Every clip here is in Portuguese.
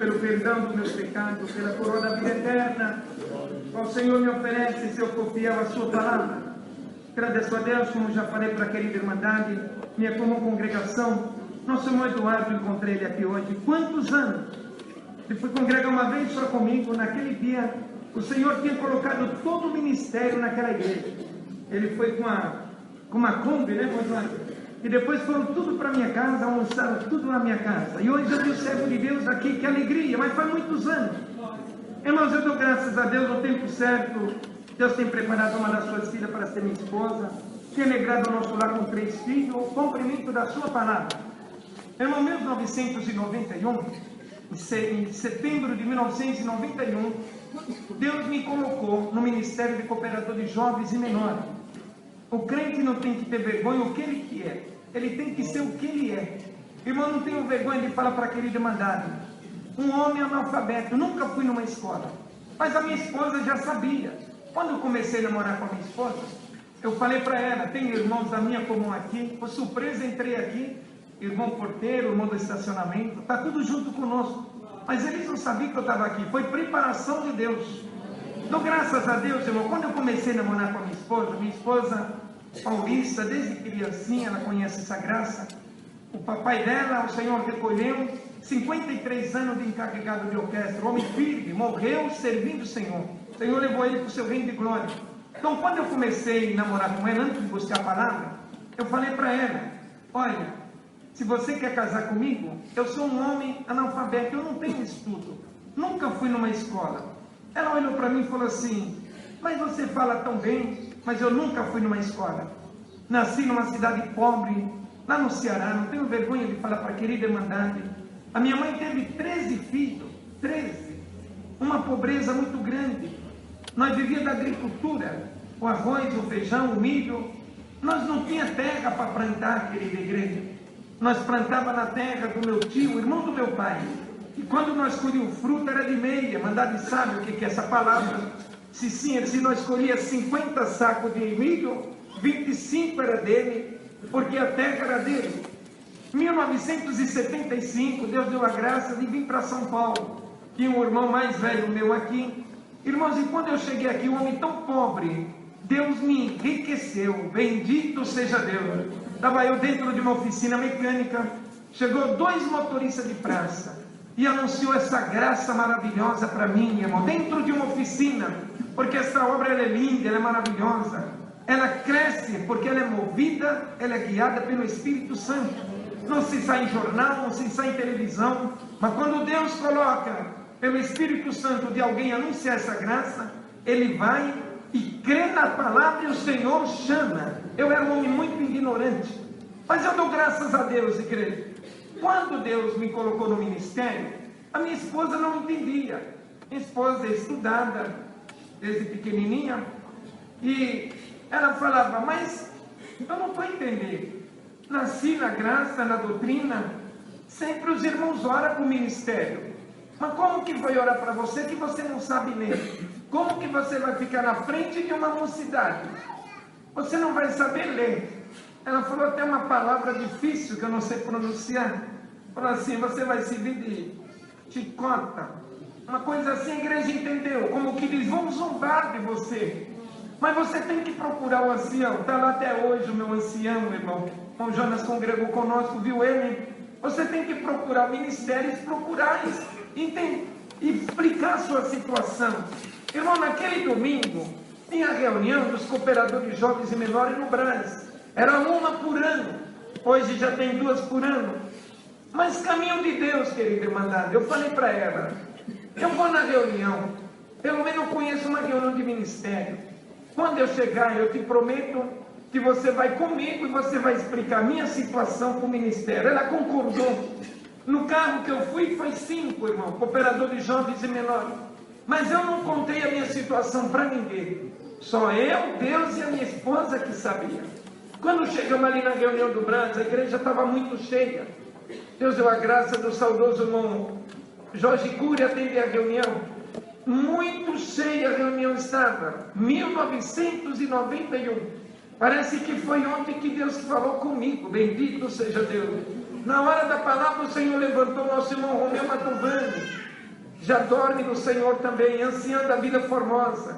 pelo perdão dos meus pecados, pela coroa da vida eterna, qual o Senhor me oferece se eu for fiel à sua palavra. Agradeço a Deus, como já falei para a querida Irmandade, minha comum congregação. Nosso irmão Eduardo, encontrei ele aqui hoje. Quantos anos? Ele foi congregar uma vez só comigo. Naquele dia, o Senhor tinha colocado todo o ministério naquela igreja. Ele foi com uma Kombi, né, Eduardo? E depois foram tudo para minha casa, almoçaram tudo na minha casa. E hoje eu vi o servo de Deus aqui, que alegria, mas faz muitos anos. Irmãos, eu dou graças a Deus no tempo certo. Deus tem preparado uma das suas filhas para ser minha esposa. Tem alegrado o nosso lar com 3 filhos, o cumprimento da sua palavra. Irmão, 1991, em setembro de 1991, Deus me colocou no Ministério de Cooperador de Jovens e Menores. O crente não tem que ter vergonha o que ele é, ele tem que ser o que ele é. Irmão, não tenho vergonha de falar para a querida Irmandade. Um homem analfabeto, nunca fui numa escola, mas a minha esposa já sabia. Quando eu comecei a namorar com a minha esposa, eu falei para ela, tem irmãos da minha comum aqui, por surpresa entrei aqui, irmão porteiro, irmão do estacionamento, está tudo junto conosco, mas eles não sabiam que eu estava aqui, foi preparação de Deus. Dou graças a Deus, irmão. Quando eu comecei a namorar com a minha esposa paulista, desde criancinha, ela conhece essa graça. O papai dela, o Senhor recolheu, 53 anos de encarregado de orquestra, homem firme, morreu servindo o Senhor. O Senhor levou ele para o seu reino de glória. Então, quando eu comecei a namorar com ela, antes de buscar a palavra, eu falei para ela, olha, se você quer casar comigo, eu sou um homem analfabeto, eu não tenho estudo, nunca fui numa escola. Ela olhou para mim e falou assim, mas você fala tão bem, mas eu nunca fui numa escola. Nasci numa cidade pobre, lá no Ceará, não tenho vergonha de falar para a querida Irmandade. A minha mãe teve 13 filhos, 13, uma pobreza muito grande. Nós vivíamos da agricultura, o arroz, o feijão, o milho. Nós não tinha terra para plantar, querida igreja. Nós plantava na terra do meu tio, irmão do meu pai. E quando nós colhíamos fruta era de meia. Mandade sabe o que é essa palavra? Se nós colhia 50 sacos de milho, 25 era dele, porque a terra era dele. 1975, Deus deu a graça de vir para São Paulo. Tinha um irmão mais velho meu aqui. Irmãos, e quando eu cheguei aqui, um homem tão pobre, Deus me enriqueceu. Bendito seja Deus. Estava eu dentro de uma oficina mecânica. Chegou 2 motoristas de praça e anunciou essa graça maravilhosa para mim, irmão, dentro de uma oficina, porque essa obra ela é linda, ela é maravilhosa, ela cresce porque ela é movida, ela é guiada pelo Espírito Santo. Não se sai em jornal, não se sai em televisão, mas quando Deus coloca pelo Espírito Santo de alguém anunciar essa graça, ele vai e crê na palavra e o Senhor chama. Eu era um homem muito ignorante, mas eu dou graças a Deus, igreja. Quando Deus me colocou no ministério, a minha esposa não entendia. Minha esposa é estudada desde pequenininha, e ela falava, mas eu não estou entendendo. Nasci na graça, na doutrina, sempre os irmãos oram para o ministério. Mas como que vai orar para você que você não sabe ler? Como que você vai ficar na frente de uma mocidade? Você não vai saber ler. Ela falou até uma palavra difícil que eu não sei pronunciar. Falou assim, você vai servir de chicota. Uma coisa assim, a igreja entendeu. Como que eles vão zombar de você. Mas você tem que procurar o ancião. Está lá até hoje o meu ancião, irmão. O Jonas congregou conosco, viu ele? Você tem que procurar o ministério, procurar entender, explicar a sua situação. Irmão, naquele domingo, tinha a reunião dos cooperadores jovens e menores no Brás. Era uma por ano. Hoje já tem 2 por ano. Mas caminho de Deus, querida Irmandade. Eu falei para ela, eu vou na reunião. Pelo menos eu conheço uma reunião de ministério. Quando eu chegar, eu te prometo que você vai comigo e você vai explicar a minha situação com o ministério. Ela concordou. No carro que eu fui, foi 5, irmão, cooperadores jovens e menores. Mas eu não contei a minha situação para ninguém. Só eu, Deus e a minha esposa que sabia. Quando chegamos ali na reunião do Brás, a igreja estava muito cheia. Deus deu a graça do saudoso irmão Jorge Cury atender a reunião. Muito cheia a reunião estava. 1991. Parece que foi ontem que Deus falou comigo. Bendito seja Deus. Na hora da palavra, o Senhor levantou nosso irmão Romeu Matovani. já dorme no Senhor também, anciã da vida formosa.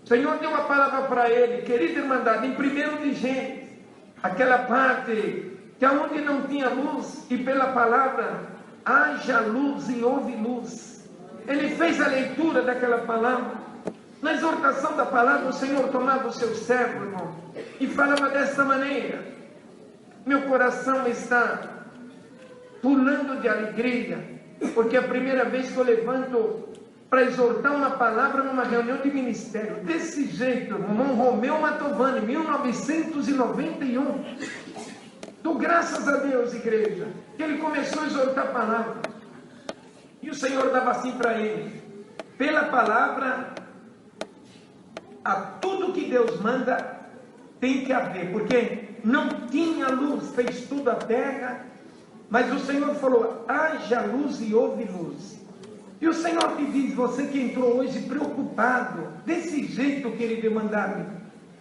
O Senhor deu uma palavra para ele, querida irmandade, em 1 de Gênesis, aquela parte que aonde não tinha luz, e pela palavra, haja luz e houve luz. Ele fez a leitura daquela palavra. Na exortação da palavra, o Senhor tomava o seu servo, irmão, e falava desta maneira: meu coração está pulando de alegria, porque é a primeira vez que eu levanto para exortar uma palavra numa reunião de ministério, desse jeito, irmão. Romeu Mantovani, 1991. Dou graças a Deus, igreja, que ele começou a exortar a palavra, e o Senhor dava assim para ele: pela palavra, a tudo que Deus manda tem que haver, porque não tinha luz, fez tudo a terra, mas o Senhor falou: haja luz e houve luz. E o Senhor te diz, você que entrou hoje preocupado, desse jeito, querido mandar-me,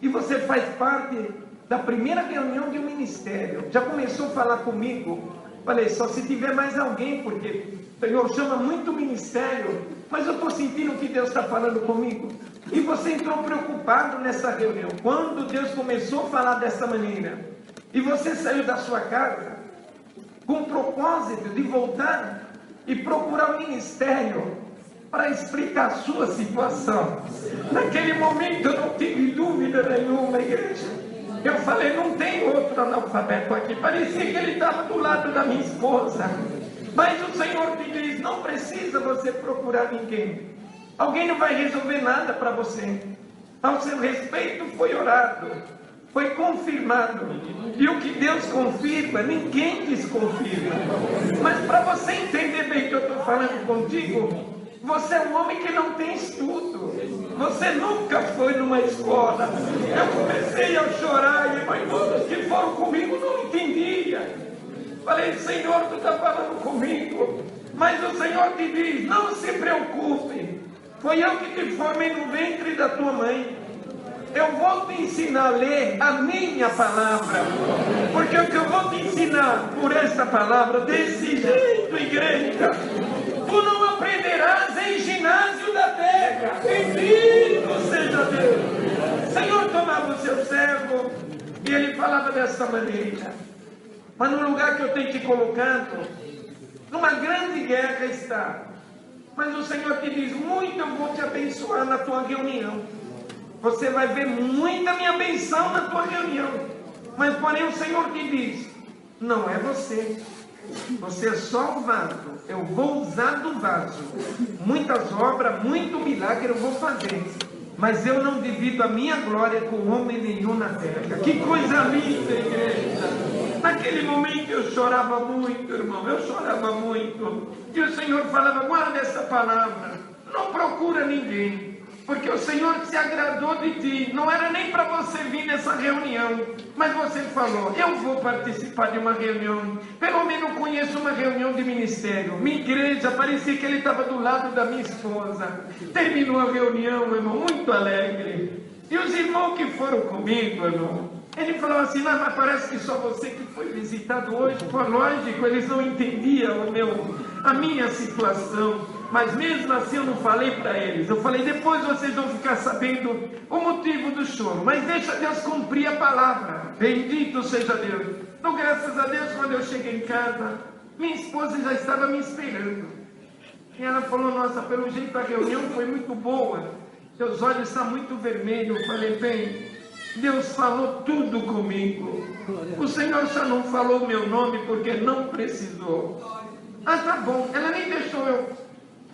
e você faz parte da primeira reunião de um ministério, já começou a falar comigo, falei, só se tiver mais alguém, porque o Senhor chama muito ministério, mas eu estou sentindo que Deus está falando comigo. E você entrou preocupado nessa reunião, quando Deus começou a falar dessa maneira, e você saiu da sua casa com o propósito de voltar e procurar o ministério para explicar a sua situação. Naquele momento eu não tive dúvida nenhuma, igreja. Eu falei, não tem outro analfabeto aqui. Parecia que ele estava do lado da minha esposa. Mas o Senhor te diz, não precisa você procurar ninguém. Alguém não vai resolver nada para você. Ao seu respeito foi orado, foi confirmado. E o que Deus confirma, ninguém desconfirma. Mas para você entender bem o que eu estou falando contigo, você é um homem que não tem estudo. Você nunca foi numa escola. Eu comecei a chorar e todos que foram comigo não entendiam. Falei, Senhor, tu está falando comigo. Mas o Senhor te diz, não se preocupe. Foi eu que te formei no ventre da tua mãe. Eu vou te ensinar a ler a minha palavra. Porque o que eu vou te ensinar por esta palavra, desse jeito, igreja, tu não aprenderás em ginásio da terra. Bendito seja Deus. O Senhor tomava o seu servo e ele falava dessa maneira. Mas no lugar que eu tenho te colocado, numa grande guerra está. Mas o Senhor te diz, muito eu vou te abençoar na tua reunião. Você vai ver muita minha benção na tua reunião. Mas porém o Senhor te diz, não é você. Você é só o vaso. Eu vou usar do vaso. Muitas obras, muito milagre eu vou fazer. Mas eu não divido a minha glória com homem nenhum na terra. Que coisa linda, igreja. Naquele momento eu chorava muito, irmão. Eu chorava muito. E o Senhor falava, guarda essa palavra. Não procura ninguém. Porque o Senhor se agradou de ti. Não era nem para você vir nessa reunião. Mas você falou, eu vou participar de uma reunião. Pelo menos conheço uma reunião de ministério. Minha igreja, parecia que ele estava do lado da minha esposa. Terminou a reunião, irmão, muito alegre. E os irmãos que foram comigo, irmão, ele falou assim, mas parece que só você que foi visitado hoje. Foi lógico, eles não entendiam a minha situação. Mas mesmo assim eu não falei para eles. Eu falei, depois vocês vão ficar sabendo o motivo do choro. Mas deixa Deus cumprir a palavra. Bendito seja Deus. Então, graças a Deus, quando eu cheguei em casa, minha esposa já estava me esperando. E ela falou, nossa, pelo jeito a reunião foi muito boa. Seus olhos estão muito vermelhos. Eu falei, bem, Deus falou tudo comigo. O Senhor só não falou meu nome porque não precisou. Ah, tá bom. Ela nem deixou eu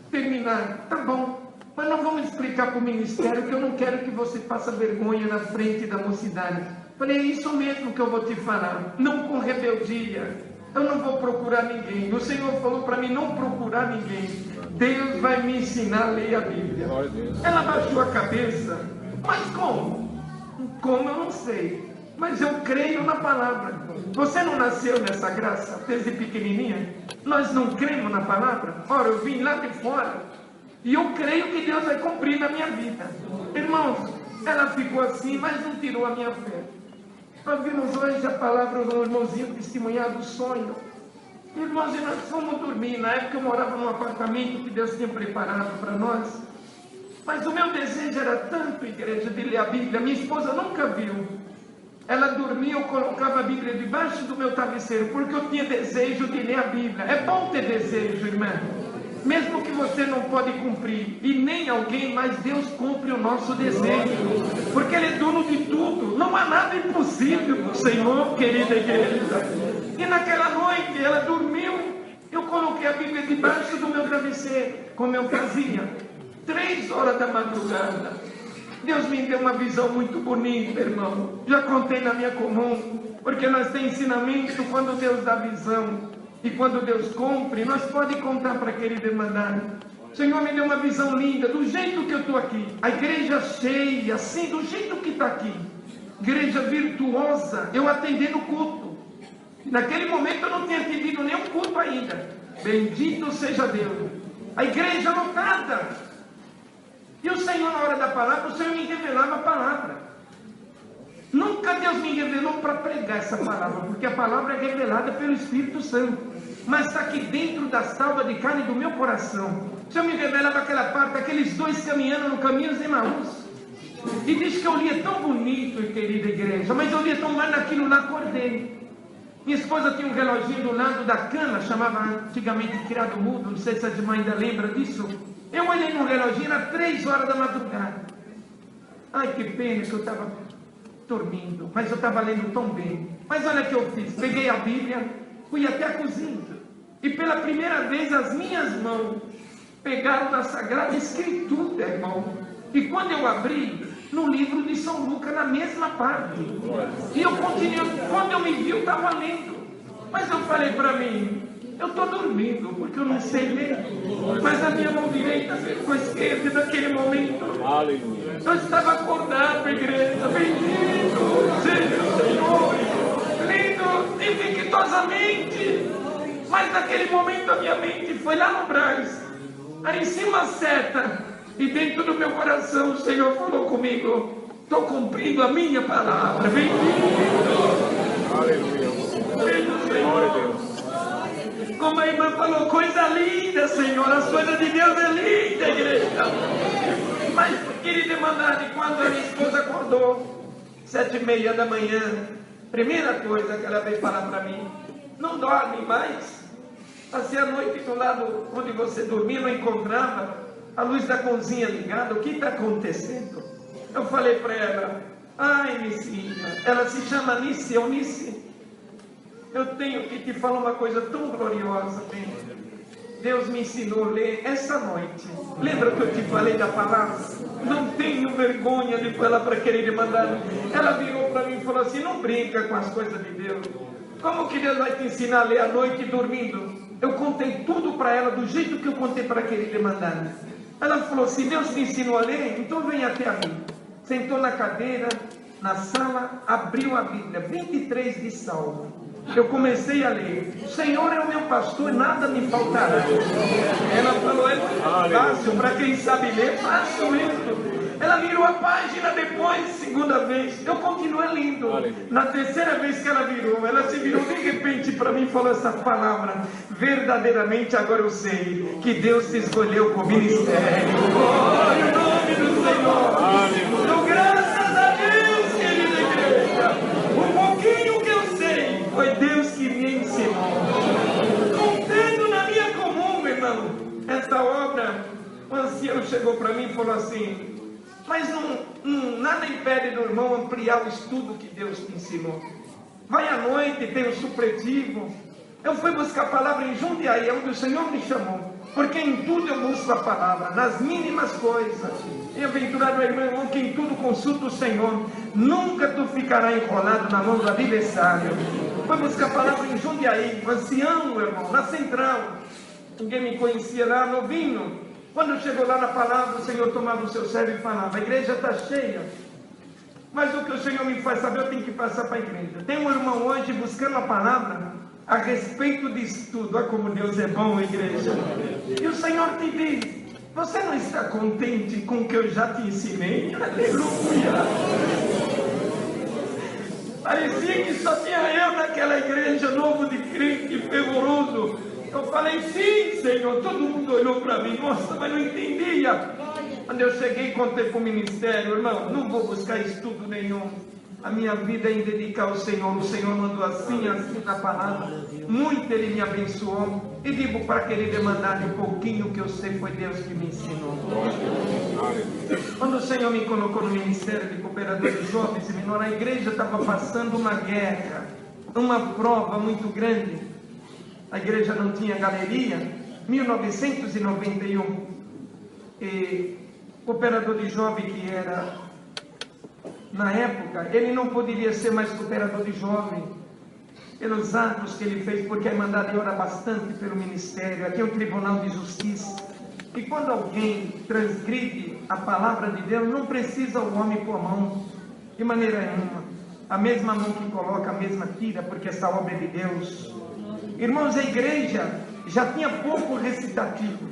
terminar, tá bom, mas não vamos explicar para o ministério que eu não quero que você faça vergonha na frente da mocidade. Falei, é isso mesmo que eu vou te falar, não com rebeldia, eu não vou procurar ninguém. O Senhor falou para mim não procurar ninguém, Deus vai me ensinar a ler a Bíblia. Ela baixou a cabeça, mas como? Como eu não sei, mas eu creio na palavra. Você não nasceu nessa graça desde pequenininha? Nós não cremos na palavra? Ora, eu vim lá de fora e eu creio que Deus vai cumprir na minha vida. Irmãos, ela ficou assim, mas não tirou a minha fé. Nós vimos hoje a palavra do irmãozinho testemunhar do sonho. Irmãos, e nós fomos dormir. Na época eu morava num apartamento que Deus tinha preparado para nós. Mas o meu desejo era tanto, igreja, de ler a Bíblia. Minha esposa nunca viu. Ela dormia, eu colocava a Bíblia debaixo do meu travesseiro, porque eu tinha desejo de ler a Bíblia. É bom ter desejo, irmã. Mesmo que você não pode cumprir, e nem alguém, mas Deus cumpre o nosso desejo, porque Ele é dono de tudo. Não há nada impossível para o Senhor, querida igreja. E naquela noite, ela dormiu, eu coloquei a Bíblia debaixo do meu travesseiro, como eu fazia, 3 horas da madrugada. Deus me deu uma visão muito bonita, irmão. Já contei na minha comum, porque nós temos ensinamento quando Deus dá visão. E quando Deus cumpre, nós podemos contar para a querida irmandade. O Senhor me deu uma visão linda, do jeito que eu estou aqui. A igreja cheia, assim, do jeito que está aqui. Igreja virtuosa, eu atendendo o culto. Naquele momento eu não tinha atendido nenhum culto ainda. Bendito seja Deus. A igreja lotada. E o Senhor, na hora da palavra, o Senhor me revelava a palavra. Nunca Deus me revelou para pregar essa palavra, porque a palavra é revelada pelo Espírito Santo, mas está aqui dentro da salva de carne do meu coração. O Senhor me revelava aquela parte, aqueles 2 caminhando no caminho de Emaús, e diz que eu lia tão bonito, querida igreja, mas eu lia tão mal naquilo lá, acordei. Minha esposa tinha um reloginho do lado da cama, chamava antigamente criado mudo, não sei se a irmã ainda lembra disso. Eu olhei no reloginho, era 3 horas da madrugada. Ai, que pena que eu estava dormindo, mas eu estava lendo tão bem. Mas olha o que eu fiz, peguei a Bíblia, fui até a cozinha, e pela primeira vez as minhas mãos pegaram na Sagrada Escritura, irmão. E quando eu abri, no livro de São Lucas, na mesma parte, e eu continuei, quando eu me vi, eu estava lendo, mas eu falei para mim, eu estou dormindo, porque eu não sei ler, mas a minha mão direita veio com a esquerda, e naquele momento, eu estava acordado, igreja, bendito seja o Senhor, lindo, infectosamente, mas naquele momento a minha mente foi lá no Brás, aí em cima a seta, e dentro do meu coração o Senhor falou comigo, estou cumprindo a minha palavra, bendito, bendito Senhor. Como a irmã falou, coisa linda, Senhor, as coisas de Deus é linda, igreja. Mas, querida irmandade, quando a minha esposa acordou, 7h30 da manhã, primeira coisa que ela veio falar para mim, não dorme mais. Passei a noite do lado onde você dormia, não encontrava a luz da cozinha ligada, o que está acontecendo? Eu falei para ela, ai, Nicinha, ela se chama Nice, Eunice. Eu tenho que te falar uma coisa tão gloriosa, bem. Deus me ensinou a ler essa noite. Lembra que eu te falei da palavra? Não tenho vergonha de falar para a querida irmandade. Ela virou para mim e falou assim, não brinca com as coisas de Deus. Como que Deus vai te ensinar a ler à noite dormindo? Eu contei tudo para ela do jeito que eu contei para a querida irmandade. Ela falou assim, Deus te ensinou a ler? Então vem até a mim. Sentou na cadeira, na sala, abriu a Bíblia, 23 de Salmo. Eu comecei a ler, o Senhor é o meu pastor, nada me faltará. Ela falou, é muito fácil, para quem sabe ler, fácil mesmo. Ela virou a página depois, segunda vez, eu continuei lendo. Na terceira vez que ela virou, ela se virou de repente para mim e falou essa palavra, verdadeiramente agora eu sei, que Deus te escolheu com o ministério. Glória ao nome do Senhor. Dou graças a Deus, querida igreja. Um pouquinho que eu sei, foi Deus que me ensinou. Contando na minha comum, irmão, essa obra, o ancião chegou para mim e falou assim, mas nada impede do irmão ampliar o estudo que Deus te ensinou. Vai à noite, tem o supletivo. Eu fui buscar a palavra em Jundiaí, onde o Senhor me chamou, porque em tudo eu busco a palavra, nas mínimas coisas. E aventurado é irmão que em tudo consulta o Senhor, nunca tu ficará enrolado na mão do adversário. Foi buscar a palavra em Jundiaí, ancião, irmão, na central. Ninguém me conhecia lá, novinho. Quando chegou lá na palavra, o Senhor tomava o seu servo e falava, a igreja está cheia. Mas o que o Senhor me faz saber, eu tenho que passar para a igreja. Tem um irmão hoje buscando a palavra a respeito disso tudo. Olha como Deus é bom, igreja. E o Senhor te diz, você não está contente com o que eu já te ensinei? Aleluia! Parecia que só tinha eu naquela igreja, novo de crente, fervoroso. Eu falei, sim, Senhor. Todo mundo olhou para mim, nossa, mas não entendia. Quando eu cheguei e contei para o ministério, irmão, não vou buscar estudo nenhum. A minha vida é em dedicar ao Senhor. O Senhor mandou assim na palavra. Muito Ele me abençoou. E digo para aquele demandar um pouquinho que eu sei, foi Deus que me ensinou. Quando o Senhor me colocou no ministério de cooperador de jovens e menor, a igreja estava passando uma guerra, uma prova muito grande. A igreja não tinha galeria. 1991. E o cooperador de jovem que era... Na época, ele não poderia ser mais cooperador de jovem, pelos atos que ele fez, porque a Irmandade ora bastante pelo ministério. Aqui é o Tribunal de Justiça. E quando alguém transgride a palavra de Deus, não precisa o homem pôr a mão, de maneira nenhuma. A mesma mão que coloca, a mesma tira, porque essa obra é de Deus. Irmãos, a igreja já tinha pouco recitativo,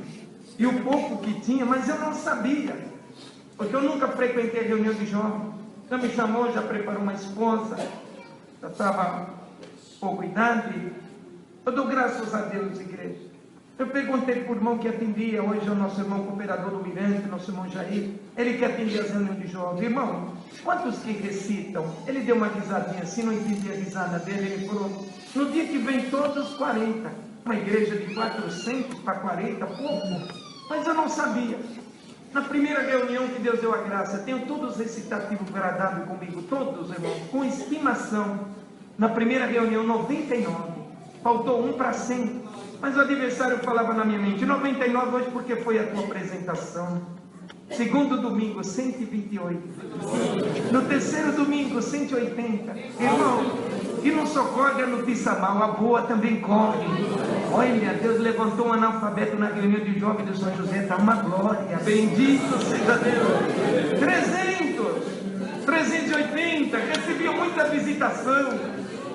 e o pouco que tinha, mas eu não sabia, porque eu nunca frequentei reunião de jovens. Então me chamou, já preparou uma esposa, já estava pouco idade. Eu dou graças a Deus, igreja. Eu perguntei para o irmão que atendia, hoje é o nosso irmão cooperador do Mirante, nosso irmão Jair, ele que atendia as reuniões de jovens. Irmão, quantos que recitam? Ele deu uma risadinha assim, não entendi a risada dele, ele falou, no dia que vem todos 40, uma igreja de 400 para 40, pouco, mas eu não sabia. Na primeira reunião que Deus deu a graça, tenho todos recitativos gradados comigo, todos, irmãos, com estimação. Na primeira reunião, 99, faltou 1 para 100, mas o adversário falava na minha mente, 99 hoje porque foi a tua apresentação. Segundo domingo, 128. No terceiro domingo, 180. Irmão, e não só corre a notícia mal, a boa também corre. Olha, Deus levantou um analfabeto na reunião de jovens de São José, está uma glória. Bendito seja Deus. 380, recebia muita visitação,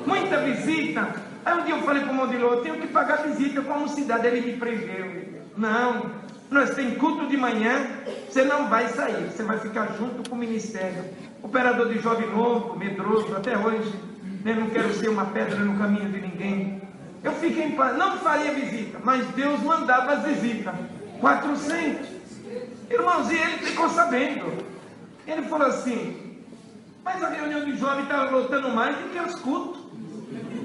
muita visita. Aí um dia eu falei para o Mondilô, eu tenho que pagar visita com a mocidade. Ele me preveu. Não, nós temos culto de manhã, você não vai sair, você vai ficar junto com o ministério. Operador de jovem novo, medroso, até hoje, eu não quero ser uma pedra no caminho de ninguém. Eu fiquei em paz, não faria visita, mas Deus mandava as visitas, 400. Irmãos, e ele ficou sabendo. Ele falou assim, mas a reunião de jovem estava lotando mais do que os cultos.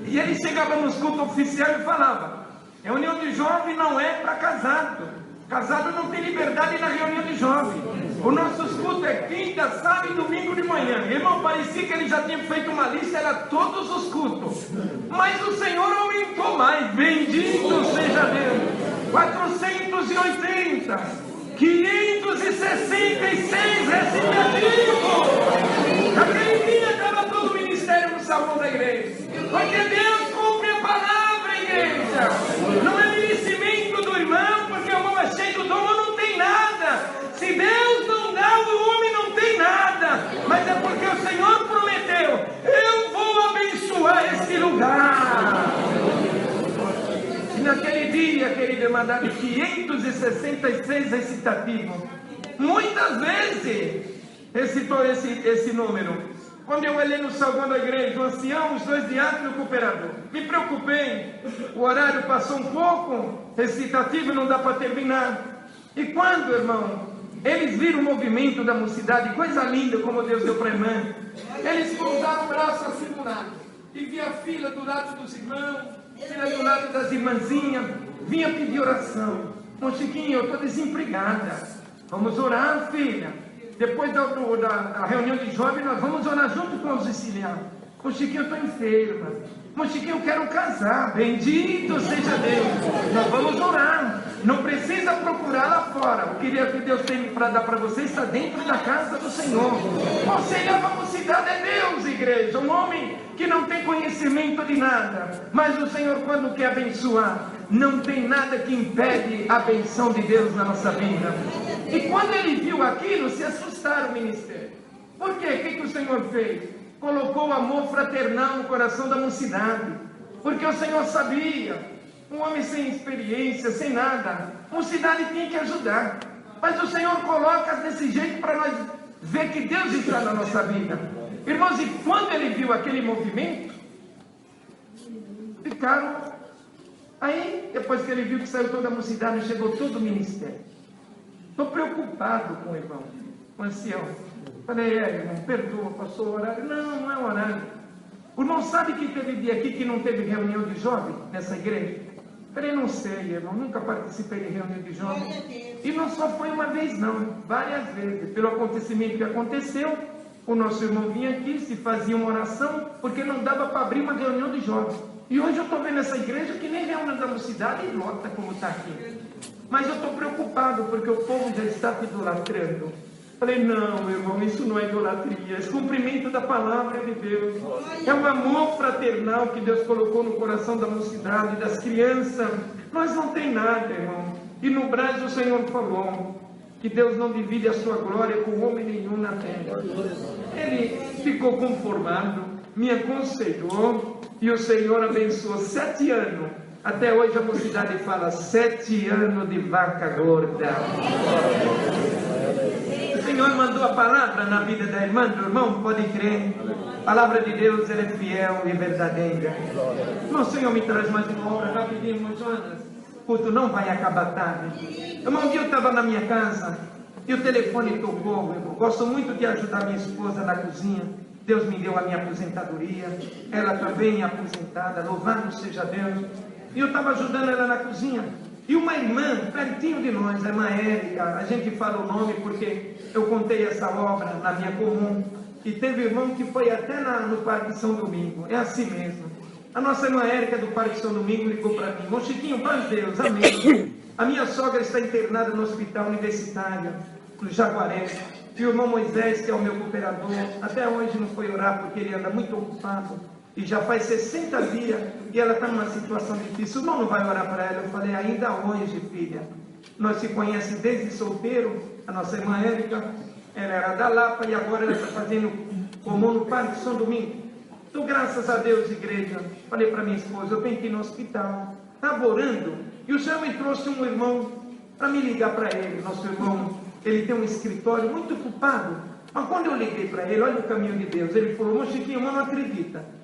E ele chegava nos cultos oficiais e falava, reunião de jovem não é para casado. Casado não tem liberdade na reunião de jovem. O nosso culto é quinta, sábado e domingo de manhã. Irmão, parecia que ele já tinha feito uma lista, era todos os cultos. Mas o Senhor aumentou mais. Bendito seja Deus. 480, 566 recitativos. Aquele dia estava todo o ministério no salão da igreja. Porque Deus cumpre a palavra, igreja. Não é merecimento do irmão, porque o irmão é cheio do dom, não tem nada. Se Deus não dá, o homem não tem nada. Mas é porque o Senhor prometeu, eu vou abençoar esse lugar. E naquele dia, querido, mandado 566 recitativos. Muitas vezes recitou esse número. Quando eu olhei no salão da igreja, o ancião, os 2 diáconos e o cooperador, me preocupei, o horário passou um pouco, recitativo não dá para terminar. E quando, irmão, eles viram o movimento da mocidade, coisa linda como Deus deu para a irmã, eles cruzaram o braço assim do lado, e via a fila do lado dos irmãos, fila do lado das irmãzinhas, vinha pedir oração. Ô Chiquinho, eu estou desempregada, vamos orar, filha. Depois da reunião de jovens, nós vamos orar junto com os auxiliares. Ô Chiquinho, eu estou enferma. Ô Chiquinho, eu quero casar. Bendito seja Deus. Nós vamos orar. Não precisa procurar lá fora. O que Deus tem para dar para você está dentro da casa do Senhor. Conselhar a mocidade é Deus, igreja. Um homem que não tem conhecimento de nada. Mas o Senhor, quando quer abençoar, não tem nada que impede a benção de Deus na nossa vida. E quando ele viu aquilo, se assustaram o ministério. Por quê? O que o Senhor fez? Colocou o amor fraternal no coração da mocidade. Porque o Senhor sabia, um homem sem experiência, sem nada, a mocidade tinha que ajudar. Mas o Senhor coloca desse jeito para nós ver que Deus está na nossa vida. Irmãos, e quando ele viu aquele movimento, ficaram. Aí, depois que ele viu que saiu toda a mocidade, chegou todo o ministério. Estou preocupado com o irmão, com o ancião. Falei, irmão, perdoa, passou o horário. Não, não é o horário. O irmão sabe que teve dia aqui que não teve reunião de jovem nessa igreja? Falei, não sei, irmão, nunca participei de reunião de jovem. E não só foi uma vez, não, várias vezes. Pelo acontecimento que aconteceu, o nosso irmão vinha aqui, se fazia uma oração, porque não dava para abrir uma reunião de jovens. E hoje eu estou vendo essa igreja que nem reúne da mocidade e lota como está aqui. Mas eu estou preocupado, porque o povo já está idolatrando. Falei, não, irmão, isso não é idolatria, é cumprimento da palavra de Deus. É um amor fraternal que Deus colocou no coração da mocidade, das crianças. Nós não tem nada, irmão. E no Brasil o Senhor falou que Deus não divide a sua glória com homem nenhum na terra. Ele ficou conformado, me aconselhou, e o Senhor abençoou 7 anos. Até hoje a mocidade fala 7 anos de vaca gorda. O Senhor mandou a palavra na vida da irmã, do irmão, pode crer. A palavra de Deus, ela é fiel e verdadeira. O Senhor me traz mais uma obra rapidinho, irmão Jonas. Puto, não vai acabar tarde. Irmão, um dia eu estava na minha casa e o telefone tocou, irmão. Gosto muito de ajudar minha esposa na cozinha. Deus me deu a minha aposentadoria. Ela também é aposentada, louvado seja Deus. E eu estava ajudando ela na cozinha. E uma irmã, pertinho de nós, a irmã Érica, a gente fala o nome porque eu contei essa obra na minha comum. E teve irmão que foi até no Parque São Domingo. É assim mesmo. A nossa irmã Érica do Parque São Domingo ligou para mim. Irmão Chiquinho, paz de Deus, amém. A minha sogra está internada no hospital universitário, no Jaguaré. E o irmão Moisés, que é o meu cooperador, até hoje não foi orar porque ele anda muito ocupado. E já faz 60 dias e ela está numa situação difícil. O irmão não vai orar para ela. Eu falei, ainda hoje, filha. Nós se conhecemos desde solteiro. A nossa irmã Érica, ela era da Lapa e agora ela está fazendo comum no Parque São Domingo. Então, graças a Deus, igreja, falei para minha esposa, eu tenho que ir no hospital. Estava orando e o Senhor me trouxe um irmão para me ligar para ele. Nosso irmão, ele tem um escritório muito ocupado. Mas quando eu liguei para ele, olha o caminho de Deus. Ele falou, irmão Chiquinho, irmão, não acredita.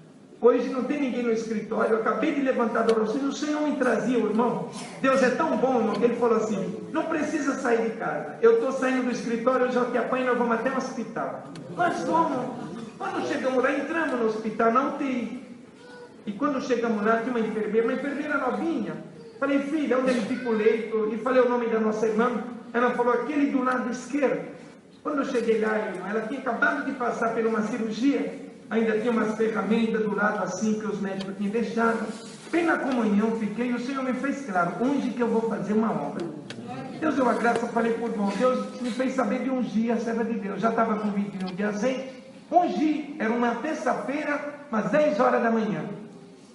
Hoje não tem ninguém no escritório, eu acabei de levantar da oração, o Senhor me trazia, o irmão. Deus é tão bom, irmão, que ele falou assim, não precisa sair de casa. Eu estou saindo do escritório, eu já te apanho, nós vamos até o hospital. Nós fomos, quando chegamos lá, entramos no hospital, na UTI. E quando chegamos lá, tinha uma enfermeira novinha. Falei, filha, onde ele fica o leito? E falei o nome da nossa irmã. Ela falou, aquele do lado esquerdo. Quando eu cheguei lá, irmão, ela tinha acabado de passar por uma cirurgia. Ainda tinha umas ferramentas do lado assim que os médicos tinham deixado. Bem na comunhão fiquei, e o Senhor me fez claro, hoje que eu vou fazer uma obra. Deus deu a graça, falei por irmão, Deus me fez saber de ungir a serva de Deus. Já estava com 21 de azeite. Ungir, era uma terça-feira, umas 10 horas da manhã.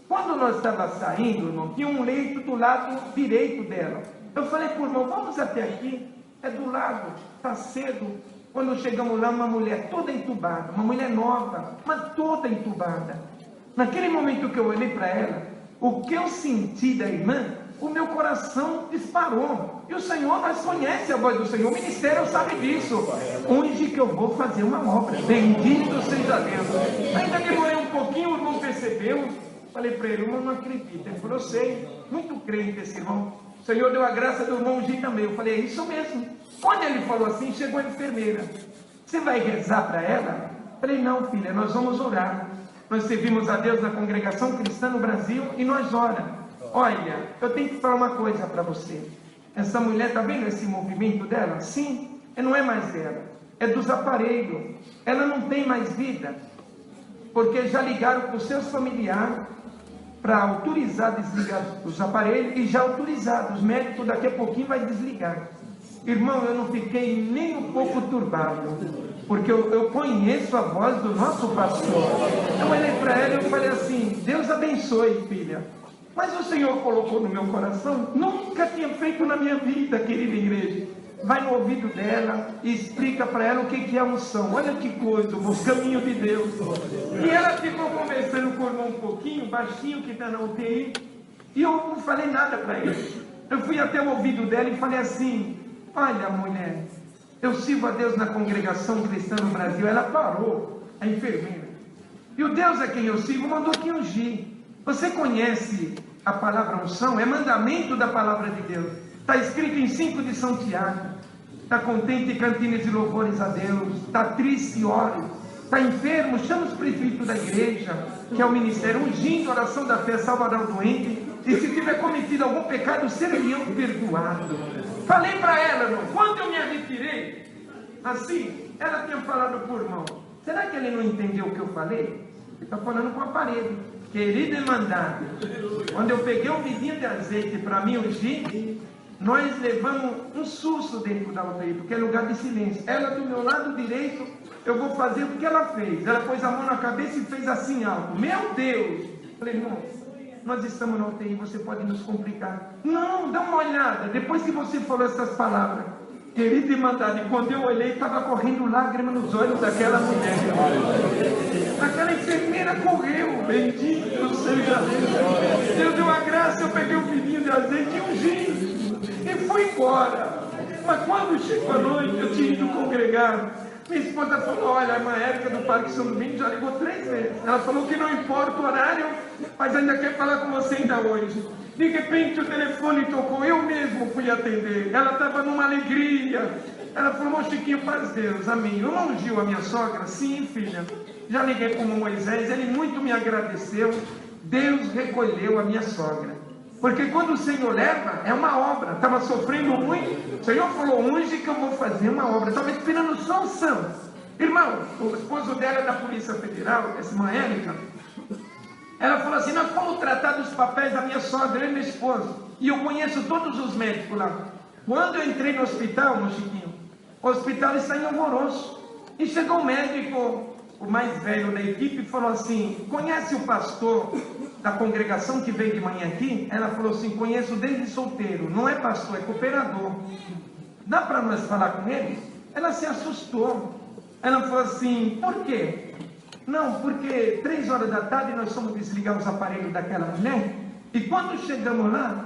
Quando nós estávamos saindo, irmão, tinha um leito do lado direito dela. Eu falei por irmão, vamos até aqui, é do lado, está cedo. Quando chegamos lá, uma mulher toda entubada, uma mulher nova, mas toda entubada. Naquele momento que eu olhei para ela, o que eu senti da irmã, o meu coração disparou. E o Senhor, nós conhecemos a voz do Senhor, o ministério sabe disso. Hoje que eu vou fazer uma obra, bendito seja Deus. Ainda demorei um pouquinho, o irmão percebeu. Falei para ele, irmão, não acredita. Ele falou, eu sei, muito crente esse irmão. O Senhor deu a graça do irmão ungir também. Eu falei, é isso mesmo. Quando ele falou assim, chegou a enfermeira. Você vai rezar para ela? Falei, não, filha, nós vamos orar. Nós servimos a Deus na congregação cristã no Brasil e nós oramos. Olha, eu tenho que falar uma coisa para você. Essa mulher, está vendo esse movimento dela? Sim, não é mais dela. É dos aparelhos. Ela não tem mais vida. Porque já ligaram para os seus familiares para autorizar desligar os aparelhos e já autorizaram. Os médicos daqui a pouquinho vai desligar. Irmão, eu não fiquei nem um pouco turbado, porque eu conheço a voz do nosso pastor. Eu olhei para ela e eu falei assim, Deus abençoe, filha. Mas o Senhor colocou no meu coração, nunca tinha feito na minha vida, querida igreja. Vai no ouvido dela e explica para ela o que é unção. Olha que coisa, o caminho de Deus. E ela ficou conversando com o irmão um pouquinho, baixinho, que está na UTI, e eu não falei nada para ele. Eu fui até o ouvido dela e falei assim, olha mulher, eu sirvo a Deus na congregação cristã no Brasil. Ela parou, a enfermeira. E o Deus a quem eu sigo mandou que ungir. Você conhece a palavra unção? É mandamento da palavra de Deus. Está escrito em 5 de São Tiago. Está contente e cantine de louvores a Deus. Está triste, ore. Está enfermo, chama os presbíteros da igreja, que é o ministério, ungindo, oração da fé, salvará o doente. E se tiver cometido algum pecado, seriam perdoados. Falei para ela, irmão, quando eu me retirei, assim, ela tinha falado por mão. Será que ele não entendeu o que eu falei? Ele está falando com a parede. Querido irmandade, quando eu peguei um vidinho de azeite para mim ungir, nós levamos um susto dentro da UTI, porque é lugar de silêncio. Ela do meu lado direito, eu vou fazer o que ela fez. Ela pôs a mão na cabeça e fez assim alto. Meu Deus! Falei, irmão, nós estamos na UTI, você pode nos complicar. Não, dá uma olhada. Depois que você falou essas palavras, querida irmandade, quando eu olhei, estava correndo lágrimas nos olhos daquela mulher. Aquela enfermeira correu, bendito seja Deus. Deus deu a graça, eu peguei um vidinho de azeite e ungi. E fui embora. Mas quando chegou a noite, eu tinha ido congregar. Minha esposa falou, olha, a irmã Érica do Parque São Domingos já ligou 3 vezes. Ela falou que não importa o horário, mas ainda quer falar com você ainda hoje. De repente o telefone tocou, eu mesmo fui atender. Ela estava numa alegria. Ela falou, Chiquinho, paz Deus, amém. Eu não ungiu a minha sogra? Sim, filha. Já liguei como Moisés, ele muito me agradeceu. Deus recolheu a minha sogra. Porque quando o Senhor leva, é uma obra. Estava sofrendo muito. O Senhor falou, unge que eu vou fazer uma obra. Estava esperando só o santo. Irmão, o esposo dela é da Polícia Federal, essa irmã Érica. Ela falou assim, nós fomos tratar dos papéis da minha sogra, eu e meu esposo. E eu conheço todos os médicos lá. Quando eu entrei no hospital, meu Chiquinho, o hospital está em alvoroço. E chegou um médico, o mais velho da equipe, e falou assim, conhece o pastor da congregação que veio de manhã aqui? Ela falou assim, conheço desde solteiro, não é pastor, é cooperador. Dá para nós falar com ele? Ela se assustou. Ela falou assim, por quê? Não, porque 3 horas da tarde nós fomos desligar os aparelhos daquela mulher, e quando chegamos lá,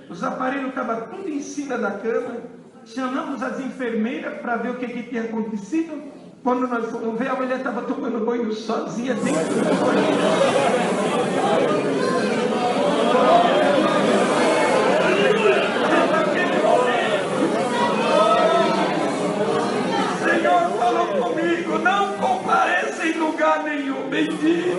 os aparelhos estavam tudo em cima da cama, chamamos as enfermeiras para ver o que tinha acontecido. Quando nós fomos ver, a mulher estava tomando banho sozinha dentro do banheiro. O Senhor falou comigo, não compareça em lugar nenhum, bendito.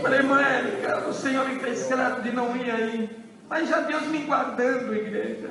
Falei, irmã Érica, o Senhor me fez claro de não ir aí, mas já Deus me guardando, igreja.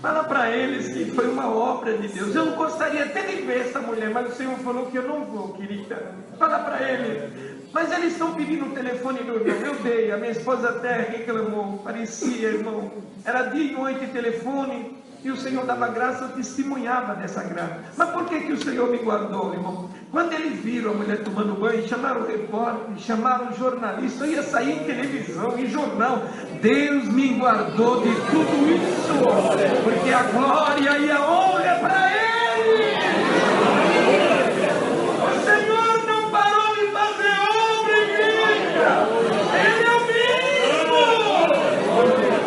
Fala para eles que foi uma obra de Deus. Eu não gostaria até de ver essa mulher, mas o Senhor falou que eu não vou, querida. Fala para eles. Mas eles estão pedindo o telefone do irmão. Eu dei, a minha esposa até reclamou. Parecia, irmão. Era dia e noite telefone. E o Senhor dava graça, eu testemunhava dessa graça. Mas por que o Senhor me guardou, irmão? Quando eles viram a mulher tomando banho, chamaram o repórter, chamaram o jornalista, eu ia sair em televisão, em jornal. Deus me guardou de tudo isso, porque a glória e a honra é para Ele. O Senhor não parou de fazer obra, igreja. Ele é o mesmo.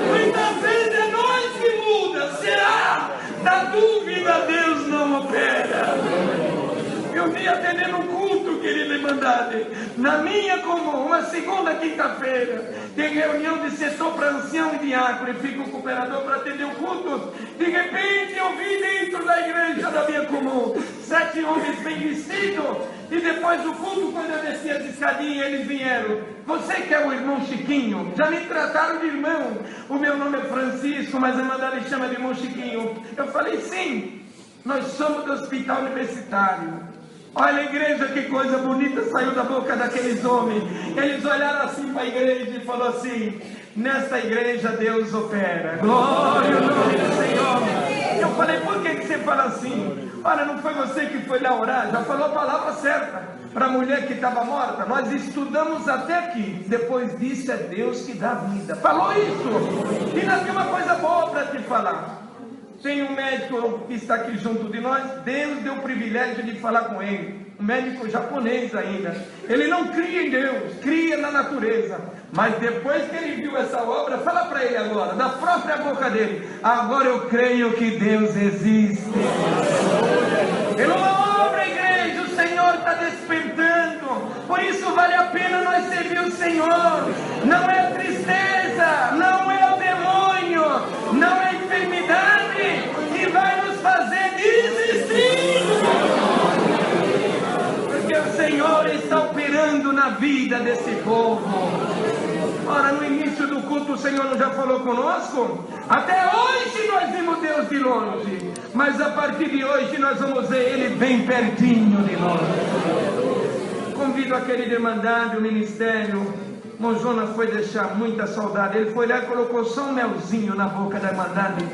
Muitas vezes é nós que muda. Será? Da dúvida, Deus não opera. Eu vim atendendo um culto, querida irmandade, na minha comum, uma segunda quinta-feira, tem reunião de setor para ancião e diácono, e fica o cooperador para atender o culto. De repente eu vi dentro da igreja da minha comum 7 homens bem vestidos, e depois do culto, quando eu desci as escadinhas, eles vieram. Você que é o irmão Chiquinho? Já me trataram de irmão. O meu nome é Francisco, mas a irmandade chama de irmão Chiquinho. Eu falei, sim, nós somos do hospital universitário. Olha a igreja, que coisa bonita saiu da boca daqueles homens. Eles olharam assim para a igreja e falaram assim, nessa igreja Deus opera. Glória ao nome do Senhor. Eu falei, por que você fala assim? Olha, não foi você que foi lá orar? Já falou a palavra certa para a mulher que estava morta. Nós estudamos até aqui. Depois disso é Deus que dá vida. Falou isso. E nós temos uma coisa boa para te falar. Tem um médico que está aqui junto de nós. Deus deu o privilégio de falar com ele. Um médico japonês ainda. Ele não cria em Deus, cria na natureza. Mas depois que ele viu essa obra, fala para ele agora, da própria boca dele, agora eu creio que Deus existe. Ele é uma obra. despertando. Por isso vale a pena nós servir o Senhor. Não é tristeza, não é o demônio, não é a enfermidade que vai nos fazer desistir. Porque o Senhor está operando na vida desse povo. Ora, no início do culto o Senhor não já falou conosco? Até hoje nós vimos Deus de longe, mas a partir de hoje nós vamos ver Ele bem pertinho de nós. Convido a querida irmandade, o ministério. Irmão Jonas foi deixar muita saudade. Ele foi lá e colocou só um melzinho na boca da irmandade.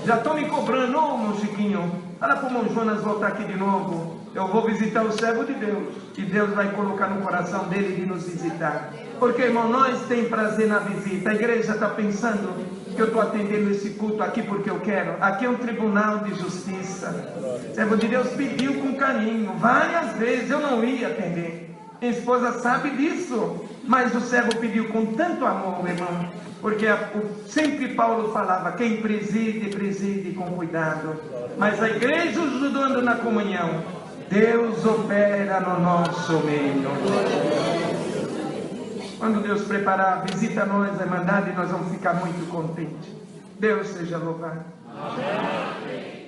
Já estão me cobrando, ô irmão Chiquinho, fala para o irmão Jonas voltar aqui de novo. Eu vou visitar o servo de Deus, e Deus vai colocar no coração dele de nos visitar. Porque, irmão, nós temos prazer na visita. A igreja está pensando que eu estou atendendo esse culto aqui porque eu quero. Aqui é um tribunal de justiça. O servo de Deus pediu com carinho, várias vezes eu não ia atender. Minha esposa sabe disso, mas o servo pediu com tanto amor, irmão. Porque sempre Paulo falava, quem preside, preside com cuidado. Mas a igreja ajudando na comunhão, Deus opera no nosso meio. Quando Deus preparar a visita a nós, a irmandade, nós vamos ficar muito contentes. Deus seja louvado. Amém.